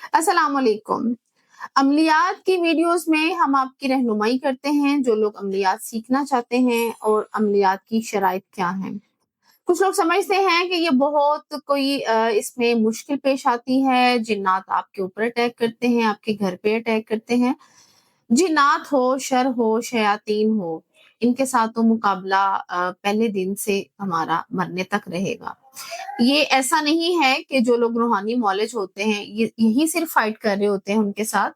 अस्सलाम वालेकुम। अमलियात की वीडियोस में हम आपकी रहनुमाई करते हैं, जो लोग अमलियात सीखना चाहते हैं और अमलियात की शराइत क्या हैं। कुछ लोग समझते हैं कि ये बहुत कोई इसमें मुश्किल पेश आती है, जिन्नात आपके ऊपर अटैक करते हैं, आपके घर पे अटैक करते हैं। जिन्नात हो, शर हो, शयातीन हो, इनके साथ तो मुकाबला पहले दिन से हमारा मरने तक रहेगा। ये ऐसा नहीं है कि जो लोग रूहानी नॉलेज होते हैं, ये यही सिर्फ फाइट कर रहे होते हैं उनके साथ।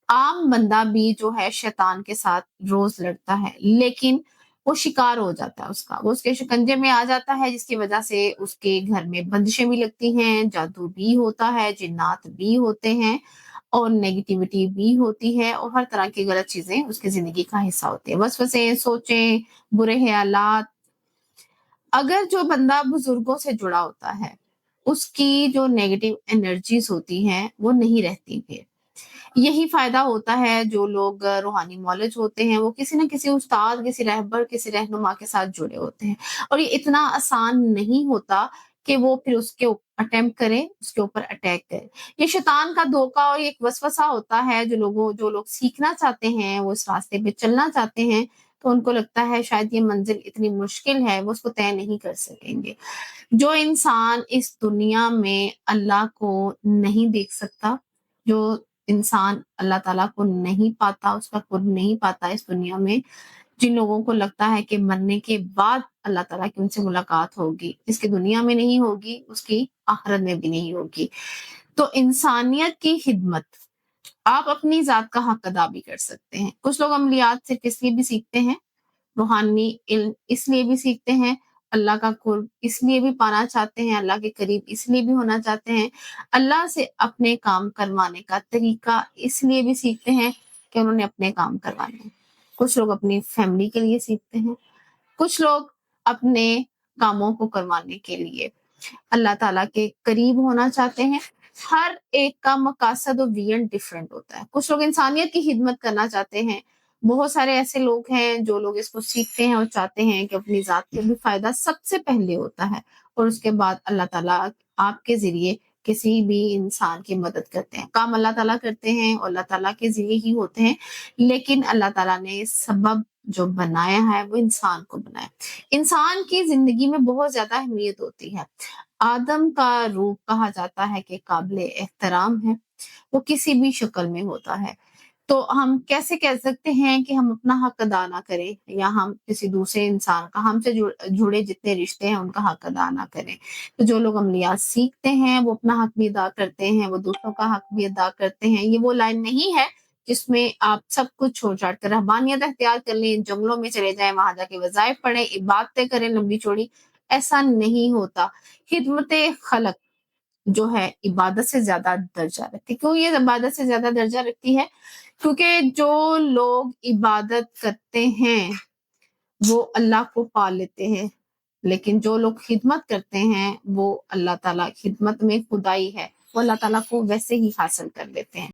आम बंदा भी जो है शैतान के साथ रोज लड़ता है, लेकिन वो शिकार हो जाता है उसका, वो उसके शिकंजे में आ जाता है, जिसकी वजह से उसके घर में बंदिशें भी लगती हैं, जादू भी होता है, जिन्नात भी होते हैं और नेगेटिविटी भी होती है और हर तरह की गलत चीजें उसकी जिंदगी का हिस्सा होती है। वसवसे, सोचें, बुरे ख्यालात। अगर जो बंदा बुजुर्गों से जुड़ा होता है, उसकी जो नेगेटिव एनर्जीज होती हैं, वो नहीं रहती फिर। यही फ़ायदा होता है जो लोग रूहानी नॉलेज होते हैं, वो किसी न किसी उस्ताद, किसी रहबर, किसी रहनुमा के साथ जुड़े होते हैं और ये इतना आसान नहीं होता कि वो फिर उसके अटेम्प्ट करें, उसके ऊपर अटैक करें। ये शैतान का धोखा और एक वसवसा होता है जो लोग सीखना चाहते हैं, वो इस रास्ते पे चलना चाहते हैं, तो उनको लगता है शायद ये मंज़िल इतनी मुश्किल है, वो उसको तय नहीं कर सकेंगे। जो इंसान इस दुनिया में अल्लाह को नहीं देख सकता, जो इंसान अल्लाह ताला को नहीं पाता, उसका कुर्ब नहीं पाता इस दुनिया में, जिन लोगों को लगता है कि मरने के बाद अल्लाह ताला की उनसे मुलाकात होगी, जिसकी दुनिया में नहीं होगी, उसकी आखिरत में भी नहीं होगी। तो इंसानियत की खिदमत आप अपनी ज़ात का हक अदा भी कर सकते हैं। कुछ लोग अमलियात सिर्फ़ इसलिए भी सीखते हैं, रूहानी इल्म इसलिए भी सीखते हैं, अल्लाह का कुर्ब इसलिए भी पाना चाहते हैं, अल्लाह के करीब इसलिए भी होना चाहते हैं, अल्लाह से अपने काम करवाने का तरीका इसलिए भी सीखते हैं कि उन्होंने अपने काम करवाने हैं। कुछ लोग अपनी फैमिली के लिए सीखते हैं, कुछ लोग अपने कामों को करवाने के लिए अल्लाह ताला के करीब होना चाहते हैं। हर एक का मकासद और विजन डिफरेंट होता है। कुछ लोग इंसानियत की खिदमत करना चाहते हैं। बहुत सारे ऐसे लोग हैं जो लोग इसको सीखते हैं और चाहते हैं कि अपनी ज़ात को भी फ़ायदा सबसे पहले होता है और उसके बाद अल्लाह ताला आपके ज़रिए किसी भी इंसान की मदद करते हैं। काम अल्लाह ताला करते हैं और अल्लाह ताला के ज़रिए ही होते हैं, लेकिन अल्लाह ताला ने सबब जो बनाया है वो इंसान को बनाया। इंसान की ज़िंदगी में बहुत ज़्यादा अहमियत होती है। आदम का रूप कहा जाता है कि काबिल एहतराम है, वो किसी भी शक्ल में होता है। तो हम कैसे कह सकते हैं कि हम अपना हक अदा ना करें या हम किसी दूसरे इंसान का हमसे जुड़े जितने रिश्ते हैं उनका हक अदा ना करें। तो जो लोग अमलियात सीखते हैं वो अपना हक भी अदा करते हैं, वो दूसरों का हक भी अदा करते हैं। ये वो लाइन नहीं है जिसमें आप सब कुछ छोड़-छाड़ कर रहबानियत अख्तियार कर लें, जंगलों में चले जाएँ, वहाँ जाके वज़ाइफ पढ़ें, इबादतें करें लंबी-चौड़ी, ऐसा नहीं होता। खिदमत-ए-खलक जो है इबादत से ज़्यादा दर्जा रखती है। क्यों ये इबादत से ज़्यादा दर्जा रखती है? क्योंकि जो लोग इबादत करते हैं, वो अल्लाह को पा लेते हैं, लेकिन जो लोग खिदमत करते हैं, वो अल्लाह ताला खिदमत में खुदाई है, वो अल्लाह ताला को वैसे ही हासिल कर लेते हैं।